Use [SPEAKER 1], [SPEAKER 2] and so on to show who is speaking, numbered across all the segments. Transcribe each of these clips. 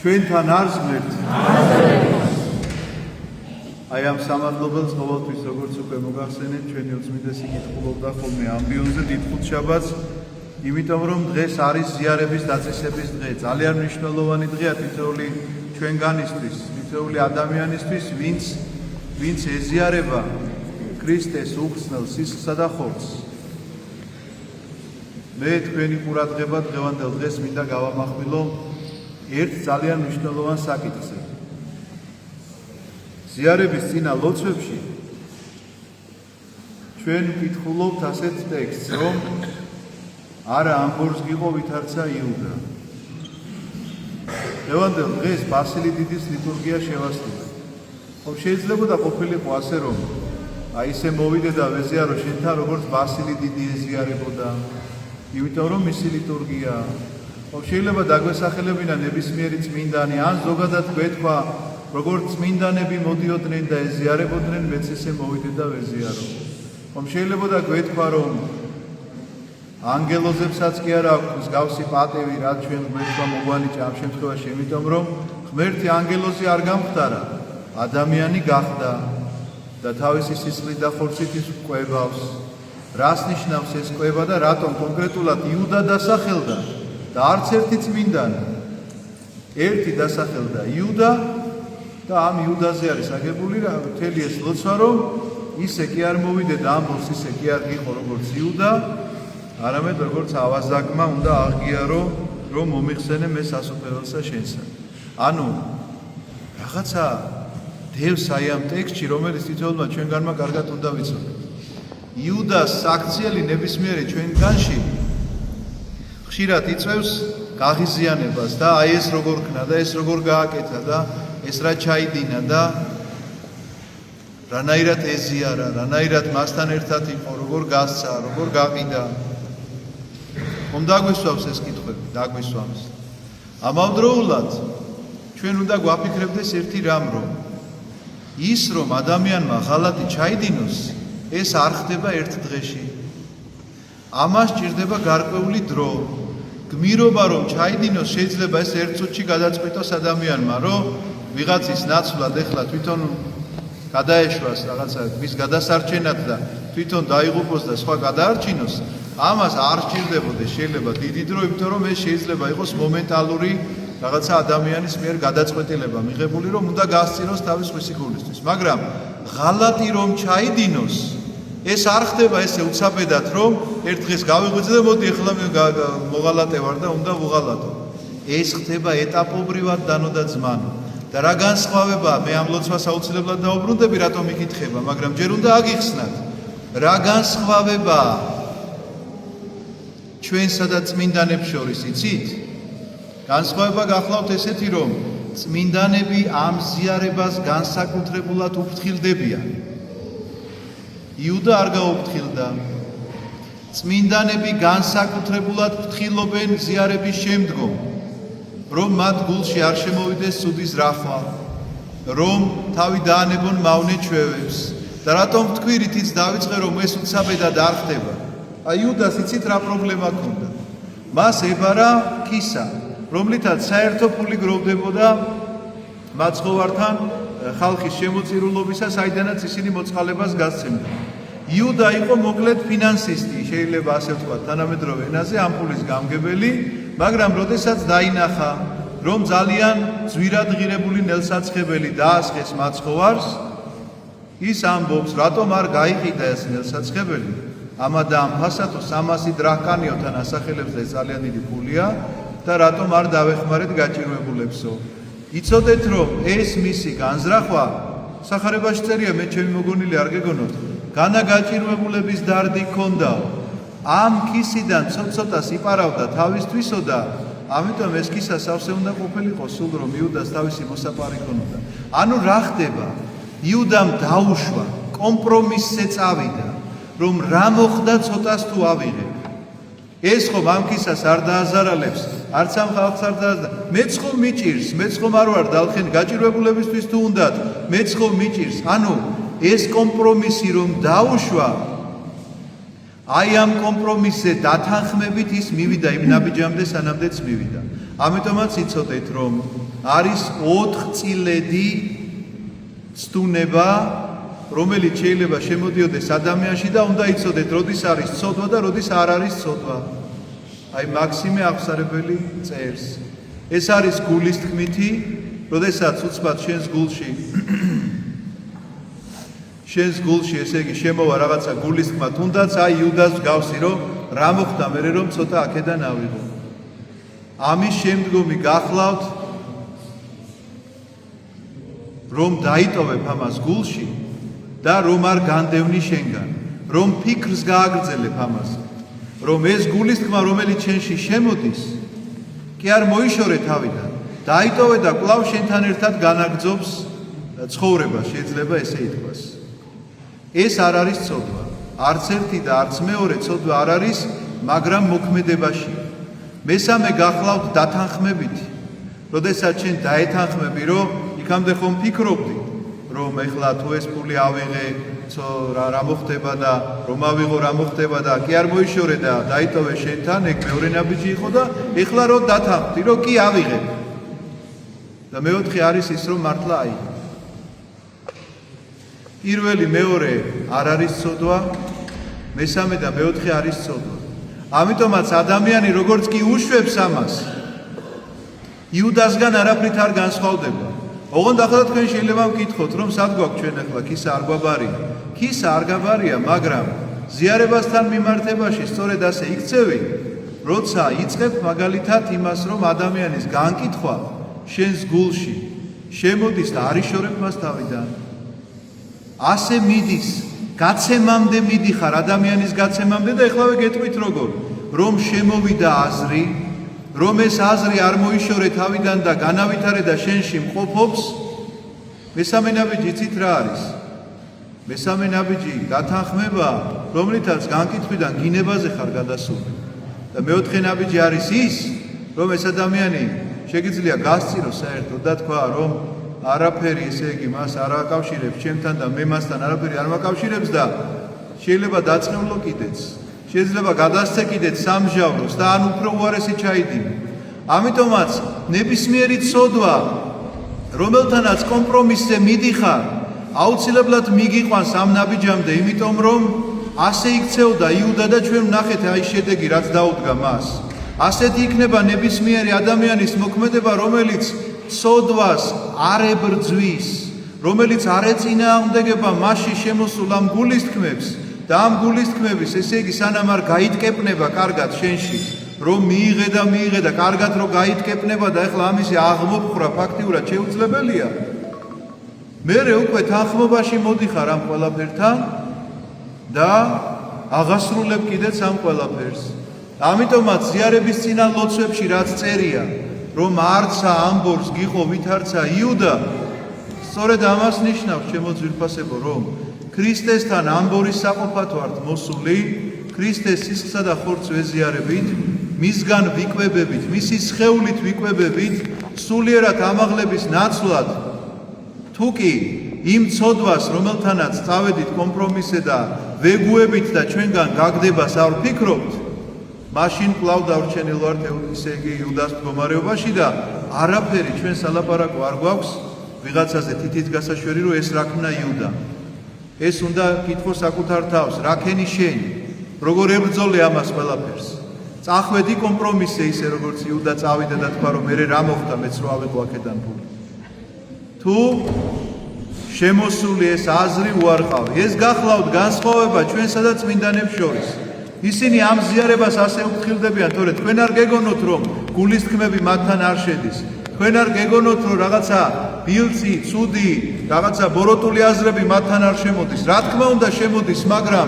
[SPEAKER 1] ჩვენთან არს ღმერთი. აი ამ სამადლობელს ყოველთვის როგორც უკვე მოგახსენეთ, ჩვენი უწმინდესი კითხულობდა ხოლმე ამბიონზე დიდ ხუთშაბათს, იმიტომ რომ დღეს არის ზიარების დაწესების დღე. ძალიან მნიშვნელოვანი დღეა თითოეული ჩვენგანისთვის, თითოეული ადამიანისთვის, ვინც ეზიარება ქრისტეს უხსნელ სისხლსა და ხორცს. მე თქვენი ყურადღება დღევანდელ დღეს მინდა გავამახვილო ერთ ძალიან მნიშვნელოვან საკითხზე. ზიარების წინა ლოცვებში ჩვენ ვკითხულობთ ასეთ ტექსტს, რომ არა ამბორს გიყოვით არცა იუდა. დღევანდელ დღეს ბასილი დიდის ლიტურგია შევასრულეთ. ხომ შეიძლებოდა ყოფილიყო ასე, რომ აი ესე მოვიდე და ვეზიარო შენთან, როგორც ბასილი დიდი ეზიარებოდა, იმიტომ რომ მისი ლიტურგია. ხომ შეიძლება დაგვესახელებინა ნებისმიერი წმინდანი, ან ზოგადად გვეთქვა, როგორც წმინდანები მოდიოდნენ და ეზიარებოდნენ, მეც ესე მოვიდე და ვეზიარო. ხომ შეიძლება გვეთქვა, რომ ანგელოზებსაც კი არ აქვს მსგავსი პატევი, რაც ჩვენ გვეთქვა მოგვანიჭა ამ შემთხვევაში, იმიტომ რომ ღმერთი ანგელოზი არ გამხდარა, ადამიანი გახდა და თავისი სისხლით და ხორცით ის კვებავს. რას ნიშნავს ეს კვება და რატომ კონკრეტულად იუდა დასახელდა და არც ერთი წმინდანი? ერთი დასახელდა იუდა და ამ იუდაზე არის აგებული მთელი ეს ლოცვა, რომ ისე კი არ მოვიდე და ამბობს ისე კი არ გიყო როგორც იუდა, არამედ როგორც ავაზაკმა უნდა აღგიარო, რომ მომიხსენე მე სასופველსა შენსა. ანუ რაღაცა დევს აი ამ ტექსტში, რომელიც თითოეულმა ჩვენგანმა კარგად უნდა ვიცოდეთ. იუდას საქციელი ნებისმიერი ჩვენგანში ხშირად იწევს გაღიზიანებას და აი ეს როგორ ქნა და ეს როგორ გააკეთა და ეს რა ჩაიდინა და რანაირად ეზიარა, რანაირად მასთან ერთად იყო, როგორ გასცა, როგორ გაყიდა. ხომ დაგვისვავს ეს კითხვები, დაგვისვამს. ამავდროულად ჩვენ უნდა გვაფიქრებდეს ერთი რამ, რომ ის რომ ადამიანმა ღალატი ჩაიდინოს, ეს არ ხდება ერთ დღეში. ამას ჭირდება გარკვეული დრო. გმირობა რომ ჩაიდინოს, შეიძლება ეს ერთ წუთში გადაწყვიტოს ადამიანმა, რომ ვიღაცის ნაცვლად ეხლა თვითონ გადაეშვას რაღაცა მის გადასარჩენად და თვითონ დაიღუპოს და სხვა გადაარჩინოს. ამას არ სჭირდებოდეს შეიძლება დიდი დრო, იმიტომ რომ ეს შეიძლება იყოს მომენტალური რაღაცა ადამიანის მიერ გადაწყვეტილება მიღებული, რომ უნდა გასწიროს თავის სიკულისთვის. მაგრამ ღალატი რომ ჩაიდინოს, ეს არ ხდება ესე უცაბედად, რომ ერთ დღეს გავიღვიძე და მოდი ეხლა მოღალატე ვარ და უნდა ვუღალატო. ეს ხდება ეტაპობრივად დანო და ძმანო. და რა განსხვავებაა, მე ამ ლოცვას აუცილებლად დაუბრუნდები, რატომ იკითხება, მაგრამ ჯერ უნდა აგიხსნათ. რა განსხვავებაა ჩვენსა და წმინდანებს შორის, იცით? განსხვავება გახლავთ ესეთი, რომ წმინდანები ამ ზიარებას განსაკუთრებულად უფრთხილდებიან. იუდა არ გაუფრთხილდა. წმინდანები განსაკუთრებულად ფრთხილობენ ზიარების შემდგომ, რომ მათ გულში არ შემოვიდეს ცუდის რახვა, რომ თავი დაანებონ მავნე ჩვევებს. და რატომ ვთქვი, რითიც დავიწყე, რომ ეს უცაბედად არ ხდება. აი იუდას იცით რა პრობლემა ჰქონდა? მას ებარა კისა, რომლითაც საერთო ფული გროვდებოდა მაცხოვართან ხალხის შემოწირულობისა, საიდანაც ისინი მოწყალებას გასცემდნენ. იუდა იყო მოკლედ ფინანსისტი, შეიძლება ასე ვთქვათ, თანამედროვე ენაზე ამ ფულის გამგებელი, მაგრამ როდესაც დაინახა, რომ ძალიან ძვირად ღირებული ნელსაცხებელი დაასხეს მაცხოვარს, ის ამბობს, რატომ არ გაიყიდა ეს ნელსაცხებელი? ამადა ამ ფასათო 300 დრაქანიოთან ასახელებს და ეს ძალიან დიდი ფულია და რატომ არ დავეხმარეთ გაჭირვებულებსო? იცოდეთ, რომ ეს მისი განზრახვა სახარებაში წერია, მე ჩემი მოგონილი არ გეგონოთ, განაგაჭირვებულების დარდი ჰქონდაო. ამ კისიდან ცოტ-ცოტას იპარავდა თავისთვისო და ამიტომ ეს კისა სავსე უნდა ყოფილიყო სულ, რომ იუდას თავისი მოსაპარი ჰქონოდა. ანუ რა ხდება? იუდამ დაუშვა, კომპრომისზე წავიდა, რომ რა მოხდა ცოტას თუ ავიღებ. ეს ხომ ამ კისას არ დააზარალებს, არც ამ ხალხს არ დააზარალებს. მეც ხომ მიჭირს, მეც ხომ არ ვარ დალხენ გაჭირვებულებისთვის თუ უნდათ, მეც ხომ მიჭირს. ანუ ეს კომპრომისი რომ დაუშვა, აი ამ კომპრომისზე დათანხმებით ის მივიდა იმ ნაბიჯამდე სანამდეც მივიდა. ამიტომაც იცოდეთ რომ არის 4 წილედი ცდუნება რომელიც შეიძლება შემოდიოდეს ადამიანში და უნდა იცოდეთ როდის არის ცოდვა და როდის არ არის ცოდვა. აი მაქსიმე აღსარებელი წერს. ეს არის გულის თქმითი, როდესაც უცბად შენს გულში ესე იგი შემოვა რაღაცა გულის თქმა, თუნდაც აი იუდას გავსი რომ რა მოხდა მერე რომ ცოტა აქედან ავიღო. ამის შემდგომი გახლავთ რომ დაიტოვებ ამას გულში და რომ არ განდევნი შენგან, რომ ფიქრს გააგრძელებ ამას, რომ ეს გულის თქმა რომელიც შენში შემოდის, კი არ მოიშორე თავიდან, დაიტოვე და კვლავ შენთან ერთად განაგრძობს ცხოვრებას, შეიძლება ესე ითქვას. ეს არ არის ცოდვა, არც ერთი და არც მეორე ცოდვა არ არის, მაგრამ მოქმედებაში. მესამე გახლავთ დათანხმებითი, როდესაც შენ დაეთანხმები, რომ იქამდე ხომ ფიქრობდი, რომ ეხლა თუ ეს ფული ავიღე, რა მოხდება და რომ ავიღო რა მოხდება და კი არ მოიშორე და დაიტოვე შენთან, ეგ მეორე ნაბიჯი იყო და ეხლა რომ დათანხმდი, რომ კი ავიღებ. და მეოთხე არის ის, რომ მართლა აიღე. პირველი, მეორე არ არის ცოდვა, მესამე და მეოთხე არის ცოდვა. ამიტომაც ადამიანი როგორც კი უშვებს ამას, იუდასგან არაფრით არ განსხვავდება. ოღონდ ახლა თქვენ შეიძლება ვკითხოთ, რომ სად გვაქვს ჩვენ ახლა კისა არ გვაბარია. კისა არ გაბარია, მაგრამ ზიარებასთან მიმართებაში სწორედ ასე იქცევი, როცა იწყებ მაგალითად იმას, რომ ადამიანის განკითხვა შენს გულში შემოდის და არ იშორებ მას თავიდან. ასე მიდის, გაცემამდე მიდიხარ ადამიანის გაცემამდე და ეხლავე გეტყვით როგორ, რომ შემოვიდა აზრი, რომ ეს აზრი არ მოიშორე თავიდან და განავითარე და შენში მყოფობს. მესამე ნაბიჯი იცით რა არის? მესამე ნაბიჯი დათანხმება, რომლითაც განკითხვიდან გინებაზე ხარ გადასული. და მეოთხე ნაბიჯი არის ის, რომ ეს ადამიანი შეგიძლია გასწიროს საერთოდ და თქვა, რომ არაფერი ესე იგი მას არ აკავშირებს ჩემთან და მე მასთან არაფერი არ მაკავშირებს და შეიძლება დაწყევლო კიდეც. შეიძლება გადასცე კიდეც სამჟავროს და ან უფრო უარესი ჩაიდინე. ამიტომაც ნებისმიერი ცოდვა, რომელთანაც კომპრომისზე მიდიხარ, აუცილებლად მიგიყვანს ამ ნაბიჯამდე, იმიტომ რომ ასე იქცეოდა იუდა და ჩვენ ვნახეთ აი შედეგი რაც დაუდგა მას. ასეთი იქნება ნებისმიერი ადამიანის მოქმედება, რომელიც ცოდვას არ ებრძვის, რომელიც არ ეწინააღმდეგება მასში შემოსულ ამ გულის თქმებს და ამ გულის თქმების, ესე იგი, სანამ არ გაიტკეპნება კარგად შენში, რომ მიიღე და კარგად რომ გაიტკეპნება და ეხლა ამისი აღმოფხვრა ფაქტიურად შეუძლებელია. მერე უკვე თანხმობაში მოდიხარ ამ ყველაფერთან და აღასრულებ კიდეც ამ ყველაფერს. ამიტომაც ზიარების წინა ლოცვებში რაც წერია, რომ არცა ამბორს გიყო ვითარცა იუდა, სწორედ ამას ნიშნავს ჩემო ძვირფასებო, რომ ქრისტესთან ამბორის საყოფად ვართ მოსული, ქრისტეს სისხლსა და ხორცს ვეზიარებით, მისგან ვიკვებებით, მისი სხეულით ვიკვებებით, სულიერად ამაღლების ნაცვლად, თუკი იმ ცოდვას, რომელთანაც წავედით კომპრომისზე და ვეგუებით და ჩვენგან გაგდებას არ ვფიქრობთ, მაშინ კვლავ დავრჩენილ ვართ ესე იგი იუდას მდგომარეობაში და არაფერი ჩვენ სალაპარაკო არ გვაქვს ვიღაცაზე თითით გასაშვერი, რომ ეს რა ქნა იუდა. ეს უნდა კითხო საკუთარ თავს, რა ქენი შენი, როგორ ებრძოლე ამას ყველაფერს. წახვედი კომპრომისზე ისე როგორც იუდა წავიდა და თქვა, რომ მერე რა მოხდა, მეც რო ავიღო აქედან ფული. თუ შემოსული ეს აზრი უარყავი, ეს გახლავთ განსხვავება ჩვენსა და წმინდანებს შორის. ისინი ამ ზიარებას ასე უფრთხილდებიან, თორე თქვენ არ გეგონოთ, რომ გულის თქმები მათთან არ შედის. თქვენ არ გეგონოთ, რომ რაღაცა ბილწი, ცუდი, რაღაცა ბოროტული აზრები მათთან არ შემოდის. რა თქმა უნდა შემოდის, მაგრამ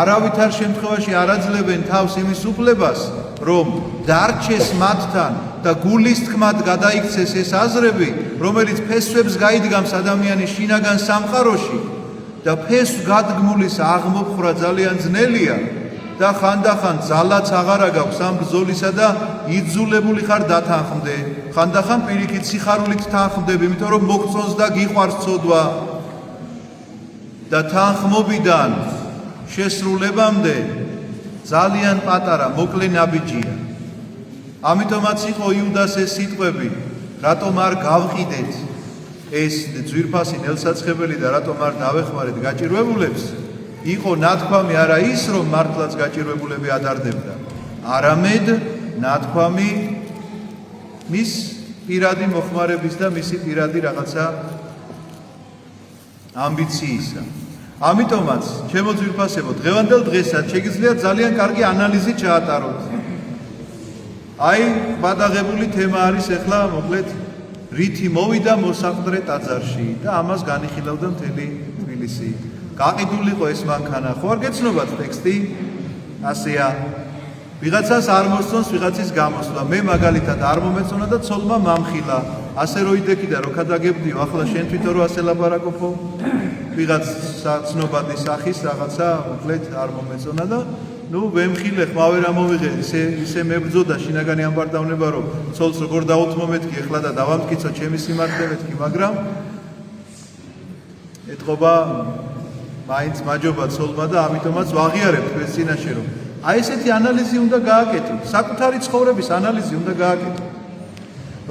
[SPEAKER 1] არავითარ შემთხვევაში არ აძლევენ თავს იმის უფლებას, რომ დარჩეს მათთან და გულის თქმად გადაიქცეს ეს აზრები, რომელიც ფესვებს გაიდგამს ადამიანის შინაგან სამყაროში და ფესვ გადგმულის აღმოფხვრა ძალიან ძნელია. და ხანდახან ძალაც აღარ გაქვს ამ ბრძოლისა და იძულებული ხარ დათანხმდე. ხანდახან პირიქით სიხარულით თანხმდები, იმიტომ რომ მოგწონს და გიყვარს ცოდვა. და თანხმობიდან შესრულებამდე ძალიან პატარა, მოკლე ნაბიჯია. ამიტომაც იყო იუდას ეს სიტყვები, რატომ არ გავყიდეთ ეს ძვირფასი ნელსაცხებელი და რატომ არ დავეხმარეთ გაჭირვებულებს, იყო ნათქვამი არა ის, რომ მართლაც გაჭირვებულები ადარდებდა, არამედ ნათქვამი მის პირადი მოხმარების და მისი პირადი რაღაცა ამბიციისა. ამიტომაც, ჩემო ძვირფასებო, დღევანდელ დღესაც შეგიძლიათ ძალიან კარგი ანალიზი ჩაატაროთ. აი, გადაღებული თემა არის ახლა მოკლედ რითი მოვიდა მოსაყდრე ტაძარში და ამას განიხილავდა მთელი თბილისი. გაყიდულიყო ეს მანქანა, ხო არ გეცნობათ ტექსტი? ასეა. ვიღაცას არ მოსწონს ვიღაცის გამოსვლა. მე მაგალითად არ მომეწონა და ცოლმა მამხილა. ასე რო იდექი და რო გადაგებდიო, ახლა შენ თვითონ რო ასე ლაპარაკობო? ვიღაც საცნობადი სახის რაღაცა, მოკლედ არ მომეწონა და ნუ ვემხილე, ხმავე რა მოვიღე, ისე მებრძოდა შინაგანი ამბარდავნება, რომ ცოლს როგორ დაუთმო მეთქი ახლა და დავამტკიცო ჩემი სიმართლე მეთქი, მაგრამ ეთყობა მაინც მაჯობა ცოლმა და ამიტომაც ვაღიარებ თქვენს წინაშე, რომ აი ესეთი ანალიზი უნდა გააკეთოთ, საკუთარი ცხოვრების ანალიზი უნდა გააკეთოთ.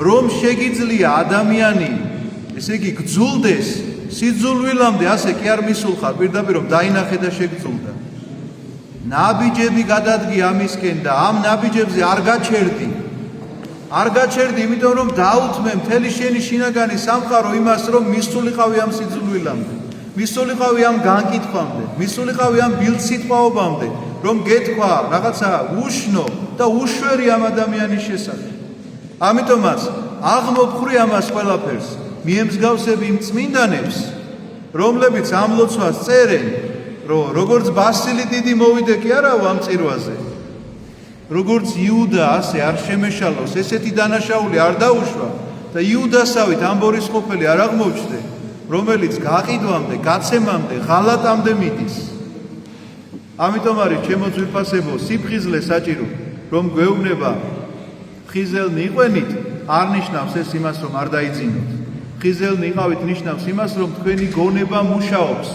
[SPEAKER 1] რომ შეგიძლია ადამიანი, ესე იგი გძულდეს სიძულვილამდე, ასე კი არ მისულხარ, პირდაპირ რომ დაინახე და შეგძულდა. ნაბიჯები გადადგი ამისკენ და ამ ნაბიჯებზე არ გაჩერდი. არ გაჩერდი, იმიტომ რომ დაუთმე მთელი შენი შინაგანი სამყარო იმას, რომ მისულიყავი ამ სიძულვილამდე, მისულიყავი ამ განკითხვამდე, მისულიყავი ამ ბილდსიტყვაობამდე, რომ გეთქვა რაღაცა უშნო და უშვერი ამ ადამიანის შესახებ. ამიტომაც აღმოფხვრი ამას ყველაფერს, მიემსგავსები იმ წმინდანებს, რომლებიც ამ ლოცვას წერენ, რომ როგორც ბასილი დიდი მოვიდე კი არაო ამ წირვაზე, როგორც იუდა ასე არ შემეშალოს, ესეთი დანაშაული არ დაუშვა და იუდასავით ამ ბორისყოფელი არ აღმოჩნდე, რომელიც გაყიდვამდე, გაცემამდე, ღალატამდე მიდის. ამიტომ არის ჩემო ძვირფასებო, სიფხიზლე საჭირო, რომ გვეუბნება ხიზელნი იყვენით, არ ნიშნავს ეს იმას, რომ არ დაიძინოთ. ხიზელნი იყავით ნიშნავს იმას, რომ თქვენი გონება მუშაობს.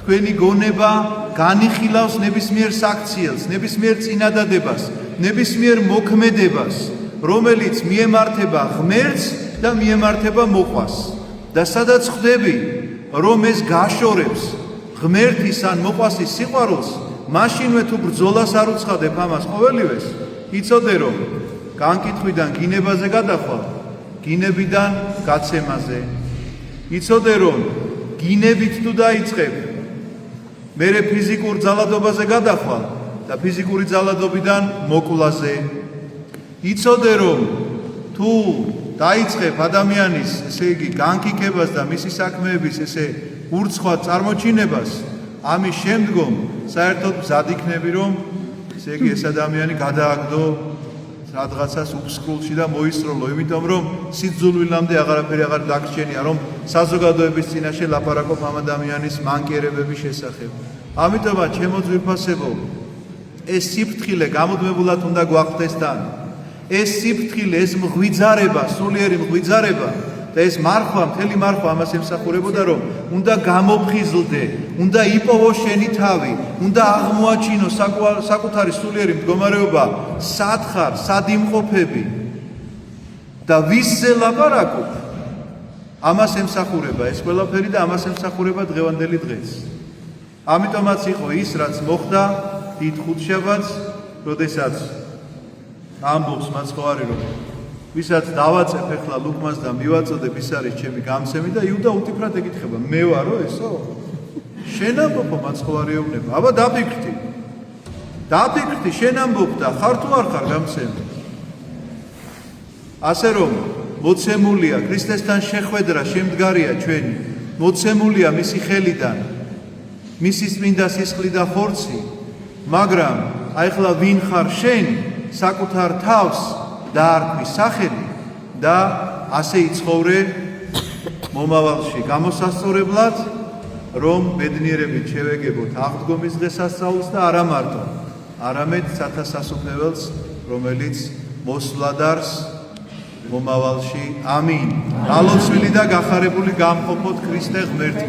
[SPEAKER 1] თქვენი გონება განიხილავს ნებისმიერ საქციელს, ნებისმიერ წინადადებას, ნებისმიერ მოქმედებას, რომელიც მიემართება ღმერთს და მიემართება მოყვას. და სადაც ხვდები, რომ ეს გაშორებს ღმერთის ან მოყვასის სიყვარულს, მაშინვე თუ ბრძოლას არ უცხადებ ამას ყოველივეს, იცოდე რომ განკითხვიდან გინებაზე გადახვალ, გინებიდან გაცემაზე. იცოდე რომ გინებით თუ დაიწყებ, მერე ფიზიკურ ძალადობაზე გადახვალ და ფიზიკური ძალადობიდან მოკლაზე. იცოდე რომ თუ დაიწყებ ადამიანის, ესე იგი, განკიქებას და მისი საქმეების ესე ურცხვად წარმოჩინებას, ამის შემდგომ საერთოდ მზად იქნები, რომ ესე იგი ეს ადამიანი გადააგდო რაღაცას უფსკრულში და მოისროლო, იმიტომ რომ სიძულვილამდე აღარაფერი აღარ დაგრჩენია, რომ საზოგადოების წინაშე ლაპარაკობ ამ ადამიანის მანკიერებების შესახებ. ამიტომაც ჩემო ძვირფასებო, ეს სიფრთხილე გამუდმებულად უნდა გვახვდეს თან. ეს სიფრთხილე, ეს მღვიძარება, სულიერი მღვიძარება და ეს მარხვა, მთელი მარხვა ამას ემსახურებოდა, რომ უნდა გამოფხიზლდე, უნდა იპოვო შენი თავი, უნდა აღმოაჩინო საკუთარი სულიერი მდგომარეობა, სად ხარ, სად იმყოფები და ვისზე ლაპარაკობ. ამას ემსახურება ეს ყველაფერი და ამას ემსახურება დღევანდელი დღეც. ამიტომაც იყო ის, რაც მოხდა დიდ ხუთშაბათს, როდესაც ამბობს მაცხოვარი, რომ ვისაც დავაწებ ახლა ლუკმას და მივაწოდებ, ის არის ჩემი გამცემი და იუდა უტიფრად ეკითხება, მე ვარო ესო? შენ ამბობ მაცხოვარი ეუბნება, აბა დაფიქრდი, შენ ამბობ და ხარ თუ არ ხარ გამცემი? ასე რომ მოცემულია ქრისტესთან შეხვედრა შემდგარია ჩვენი, მოცემულია მისი ხელიდან, მისი წმინდა სისხლი და ხორცი, მაგრამ აი ახლა ვინ ხარ შენ? საკუთარ თავს დაარქვი სახელი და ასე იცხოვრე მომავალში გამოსასწორებლად, რომ ბედნიერებით შევეგებოთ აღდგომის დღესასწაულს და არა მარტო, არამედ სათასასუფეველს, რომელიც მოსვლადარს მომავალში. ამინ. გალოცვილი და გახარებული გამყოფოთ ქრისტე ღმერთი.